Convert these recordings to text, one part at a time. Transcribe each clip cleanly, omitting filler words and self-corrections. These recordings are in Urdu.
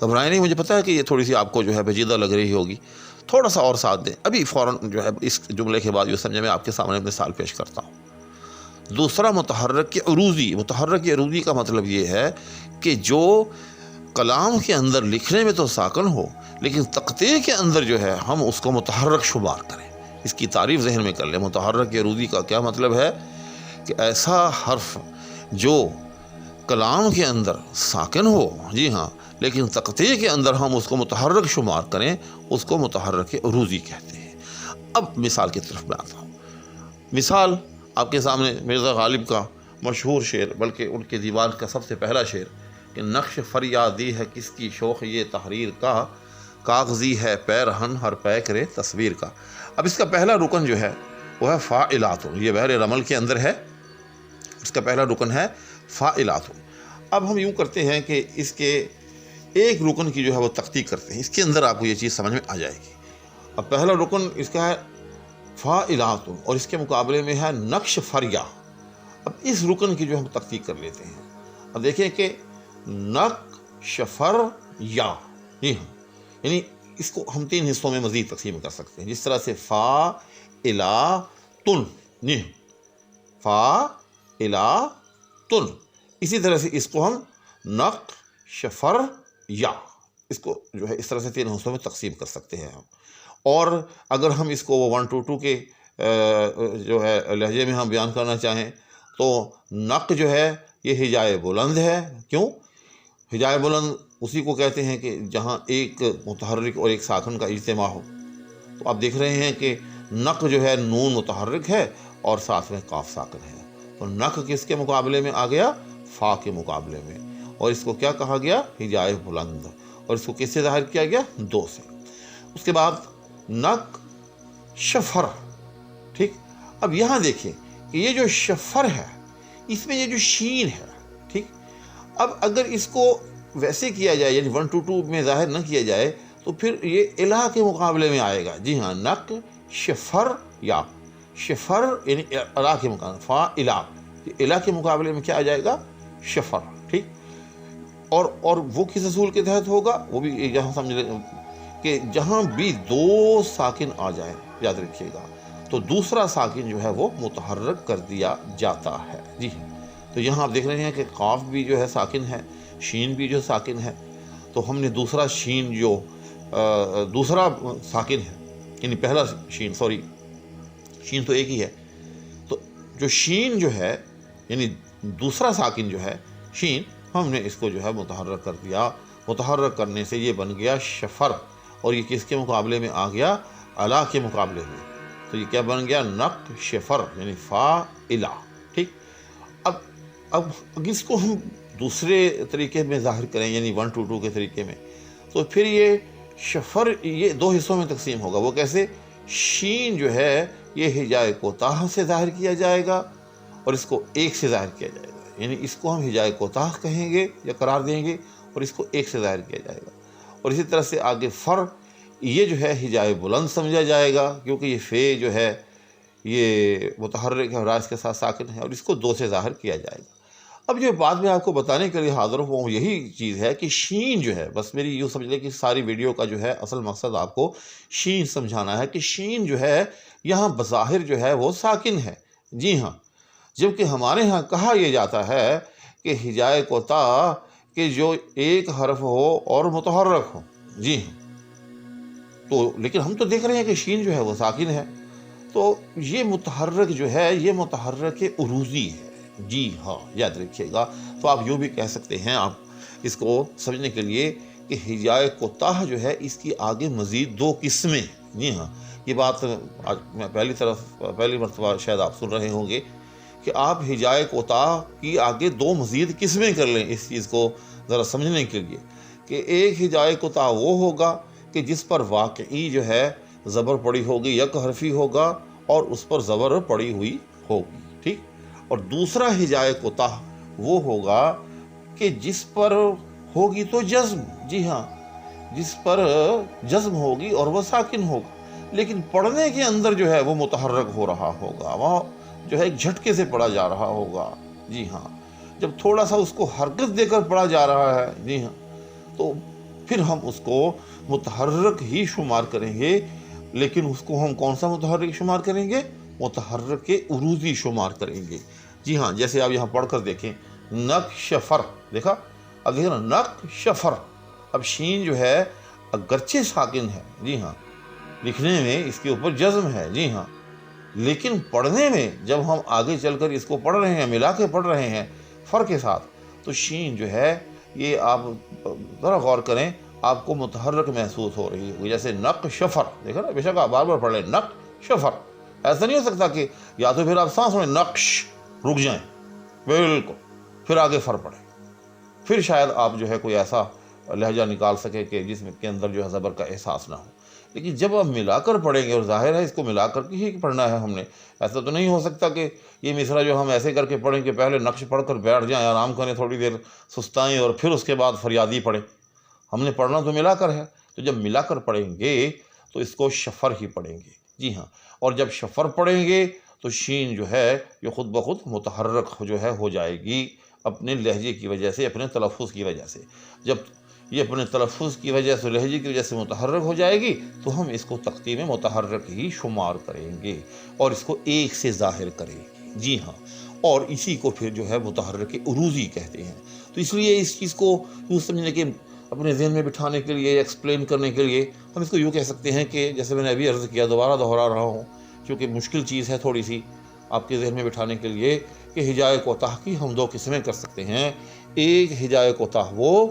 گھبرائیں نہیں، مجھے پتہ ہے کہ یہ تھوڑی سی آپ کو جو ہے پیچیدہ لگ رہی ہوگی، تھوڑا سا اور ساتھ دیں، ابھی فوراً جو ہے اس جملے کے بعد جو سمجھے میں آپ کے سامنے مثال پیش کرتا ہوں۔ دوسرا متحرک عروضی، متحرک عروضی کا مطلب یہ ہے کہ جو کلام کے اندر لکھنے میں تو ساکن ہو لیکن تقطیع کے اندر جو ہے ہم اس کو متحرک شمار کریں۔ اس کی تعریف ذہن میں کر لیں، متحرک عروضی کا کیا مطلب ہے کہ ایسا حرف جو کلام کے اندر ساکن ہو، جی ہاں، لیکن تقطیع کے اندر ہم اس کو متحرک شمار کریں، اس کو متحرک عروضی کہتے ہیں۔ اب مثال کی طرف میں آتا ہوں۔ مثال آپ کے سامنے مرزا غالب کا مشہور شعر، بلکہ ان کے دیوان کا سب سے پہلا شعر کہ نقش فریادی ہے کس کی شوق یہ تحریر کا، کاغذی ہے پیرہن ہر پیکرے تصویر کا۔ اب اس کا پہلا رکن جو ہے وہ ہے فاعلات، یہ بحر رمل کے اندر ہے، اس کا پہلا رکن ہے فاعلات۔ اب ہم یوں کرتے ہیں کہ اس کے ایک رکن کی جو ہے وہ تحقیق کرتے ہیں، اس کے اندر آپ کو یہ چیز سمجھ میں آ جائے گی۔ اب پہلا رکن اس کا ہے فاعلات اور اس کے مقابلے میں ہے نقش فریا۔ اب اس رکن کی جو ہم تحقیق کر لیتے ہیں۔ اب دیکھیں کہ نقش فریا، جی ہاں، یعنی اس کو ہم 3 حصوں میں مزید تقسیم کر سکتے ہیں، جس طرح سے فاعلاتن، جی ہاں، فاعلاتن، اسی طرح سے اس کو ہم نقش فریا، اس کو جو ہے اس طرح سے 3 حصوں میں تقسیم کر سکتے ہیں ہم۔ اور اگر ہم اس کو 1 2 2 کے جو ہے لہجے میں ہم بیان کرنا چاہیں تو نق جو ہے یہ ہجائے بلند ہے۔ کیوں؟ ہجائے بلند اسی کو کہتے ہیں کہ جہاں ایک متحرک اور ایک ساکن کا اجتماع ہو۔ تو آپ دیکھ رہے ہیں کہ نق جو ہے نون متحرک ہے اور ساتھ میں قاف ساکن ہے، تو نق کس کے مقابلے میں آ گیا؟ فا کے مقابلے میں، اور اس کو کیا کہا گیا؟ ہجائے بلند، اور اس کو کس سے ظاہر کیا گیا؟ 2 سے۔ اس کے بعد نق شفر، ٹھیک۔ اب یہاں دیکھیں کہ یہ جو شفر ہے اس میں یہ جو شین ہے، ٹھیک، اب اگر اس کو ویسے کیا جائے یعنی 1 2 2 میں ظاہر نہ کیا جائے تو پھر یہ الہ کے مقابلے میں آئے گا۔ جی ہاں، نق شفر یا شفر یعنی الہ کے مقابلے، فا الہ، الہ کے مقابلے میں کیا آ جائے گا؟ شفر، ٹھیک۔ اور وہ کس اصول کے تحت ہوگا؟ وہ بھی یہاں سمجھ لیں کہ جہاں بھی 2 ساکن آ جائیں، یاد رکھیے گا، تو دوسرا ساکن جو ہے وہ متحرک کر دیا جاتا ہے۔ جی ہاں، تو یہاں آپ دیکھ رہے ہیں کہ قاف بھی جو ہے ساکن ہے، شین بھی جو ساکن ہے، تو ہم نے دوسرا شین جو دوسرا ساکن ہے، یعنی پہلا شین، سوری شین تو ایک ہی ہے، تو جو شین جو ہے یعنی دوسرا ساکن جو ہے شین، ہم نے اس کو جو ہے متحرک کر دیا۔ متحرک کرنے سے یہ بن گیا شفر، اور یہ کس کے مقابلے میں آ گیا؟ الہ کے مقابلے میں، تو یہ کیا بن گیا؟ نق شفر یعنی فا الہ، ٹھیک۔ اب اس کو ہم دوسرے طریقے میں ظاہر کریں یعنی 1 2 2 کے طریقے میں، تو پھر یہ شفر یہ 2 حصوں میں تقسیم ہوگا۔ وہ کیسے؟ شین جو ہے یہ ہجائے کوتاہ سے ظاہر کیا جائے گا اور اس کو 1 سے ظاہر کیا جائے گا، یعنی اس کو ہم ہجائے کوتاہ کہیں گے یا قرار دیں گے، اور اس کو 1 سے ظاہر کیا جائے گا۔ اور اسی طرح سے آگے فر، یہ جو ہے ہجائے بلند سمجھا جائے گا، کیونکہ یہ فے جو ہے یہ متحرک ہے اور راز کے ساتھ ساکن ہے، اور اس کو 2 سے ظاہر کیا جائے گا۔ اب جو بات میں آپ کو بتانے کے لیے حاضر ہوں وہ یہی چیز ہے کہ شین جو ہے، بس میری یوں سمجھ لیں کہ ساری ویڈیو کا جو ہے اصل مقصد آپ کو شین سمجھانا ہے کہ شین جو ہے یہاں بظاہر جو ہے وہ ساکن ہے، جی ہاں، جبکہ ہمارے ہاں کہا یہ جاتا ہے کہ ہجائے کوتاہ کہ جو ایک حرف ہو اور متحرک ہو، جی ہاں، تو لیکن ہم تو دیکھ رہے ہیں کہ شین جو ہے وہ ساکن ہے، تو یہ متحرک جو ہے یہ متحرک عروضی ہے، جی ہاں، یاد رکھیے گا۔ تو آپ یوں بھی کہہ سکتے ہیں، آپ اس کو سمجھنے کے لیے کہ ہجائے کوتاہ جو ہے اس کی آگے مزید 2 قسمیں، جی ہاں، یہ بات آج میں پہلی مرتبہ شاید آپ سن رہے ہوں گے کہ آپ ہجائے کوتاہ کی آگے 2 مزید قسمیں کر لیں اس چیز کو ذرا سمجھنے کے لیے، کہ ایک ہجائے کوتاہ وہ ہوگا کہ جس پر واقعی جو ہے زبر پڑی ہوگی، یک حرفی ہوگا اور اس پر زبر پڑی ہوئی ہوگی، ٹھیک۔ اور دوسرا ہجائے کوتاہ وہ ہوگا کہ جس پر ہوگی تو جزم، جی ہاں، جس پر جزم ہوگی اور وہ ساکن ہوگا، لیکن پڑھنے کے اندر جو ہے وہ متحرک ہو رہا ہوگا، وہاں جو ہے ایک جھٹکے سے پڑھا جا رہا ہوگا، جی ہاں۔ جب تھوڑا سا اس کو حرکت دے کر پڑھا جا رہا ہے، جی ہاں، تو پھر ہم اس کو متحرک ہی شمار کریں گے، لیکن اس کو ہم کون سا متحرک شمار کریں گے؟ متحرک عروضی شمار کریں گے۔ جی ہاں، جیسے آپ یہاں پڑھ کر دیکھیں، نقشفر، دیکھا اب دیکھیں نا، نقشفر، اب شین جو ہے اگرچہ ساکن ہے، جی ہاں، لکھنے میں اس کے اوپر جزم ہے، جی ہاں، لیکن پڑھنے میں جب ہم آگے چل کر اس کو پڑھ رہے ہیں، ملا کے پڑھ رہے ہیں فر کے ساتھ، تو شین جو ہے یہ آپ ذرا غور کریں، آپ کو متحرک محسوس ہو رہی ہے، جیسے نقشفر، دیکھا نا، بے شک آپ بار بار پڑھ لیں نقشفر، ایسا نہیں ہو سکتا کہ یا تو پھر آپ سانس میں نقش رک جائیں، بالکل، پھر آگے فر پڑھیں، پھر شاید آپ جو ہے کوئی ایسا لہجہ نکال سکے کہ جس کے اندر جو ہے زبر کا احساس نہ ہو۔ لیکن جب آپ ملا کر پڑھیں گے، اور ظاہر ہے اس کو ملا کر کے ہی پڑھنا ہے ہم نے، ایسا تو نہیں ہو سکتا کہ یہ مصرع جو ہم ایسے کر کے پڑھیں کہ پہلے نقش پڑھ کر بیٹھ جائیں، آرام کریں، تھوڑی دیر سستائیں اور پھر اس کے بعد فریادی پڑھیں۔ ہم نے پڑھنا تو ملا کر ہے، تو جب ملا کر پڑھیں گے تو اس کو شفر ہی پڑھیں گے، جی ہاں، اور جب شفر پڑھیں گے تو شین جو ہے یہ خود بخود متحرک جو ہے ہو جائے گی، اپنے لہجے کی وجہ سے، اپنے تلفظ کی وجہ سے۔ جب یہ اپنے تلفظ کی وجہ سے، لہجے کی وجہ سے متحرک ہو جائے گی تو ہم اس کو تختی میں متحرک ہی شمار کریں گے اور اس کو ایک سے ظاہر کریں گے، جی ہاں، اور اسی کو پھر جو ہے متحرک عروضی کہتے ہیں۔ تو اس لیے اس چیز کو یوں سمجھنے کہ اپنے ذہن میں بٹھانے کے لیے، ایکسپلین کرنے کے لیے ہم اس کو یوں کہہ سکتے ہیں کہ جیسے میں نے ابھی عرض کیا، دوبارہ دہرا رہا ہوں چونکہ مشکل چیز ہے تھوڑی سی آپ کے ذہن میں بٹھانے کے لیے، کہ ہجائے کوتاہ کی ہم دو قسمیں کر سکتے ہیں۔ ایک ہجائے کوتاہ وہ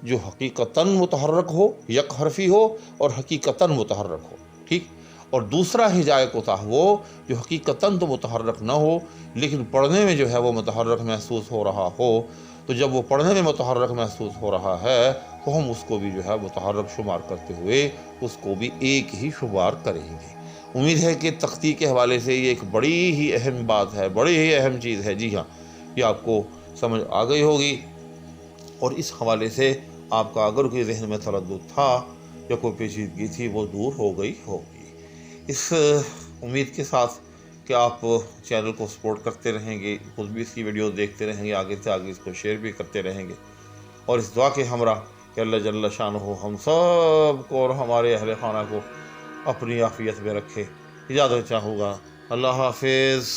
جو حقیقتاً متحرک ہو، یک حرفی ہو اور حقیقتاً متحرک ہو، ٹھیک، اور دوسرا ہجائے کوتاہ وہ جو حقیقتاً تو متحرک نہ ہو لیکن پڑھنے میں جو ہے وہ متحرک محسوس ہو رہا ہو۔ تو جب وہ پڑھنے میں متحرک محسوس ہو رہا ہے تو ہم اس کو بھی جو ہے متحرک شمار کرتے ہوئے اس کو بھی ایک ہی شمار کریں گے۔ امید ہے کہ تختی کے حوالے سے یہ ایک بڑی ہی اہم بات ہے، بڑی ہی اہم چیز ہے، جی ہاں، یہ آپ کو سمجھ آ گئی ہوگی، اور اس حوالے سے آپ کا اگر کوئی ذہن میں تردد تھا یا کوئی پیچیدگی تھی وہ دور ہو گئی ہوگی۔ اس امید کے ساتھ کہ آپ چینل کو سپورٹ کرتے رہیں گے، خود بھی اس کی ویڈیو دیکھتے رہیں گے، آگے سے آگے اس کو شیئر بھی کرتے رہیں گے، اور اس دعا کے ہمراہ کہ اللہ جل شانہ ہم سب کو اور ہمارے اہل خانہ کو اپنی عافیت میں رکھے۔ اجازت چاہوں گا، اللہ حافظ۔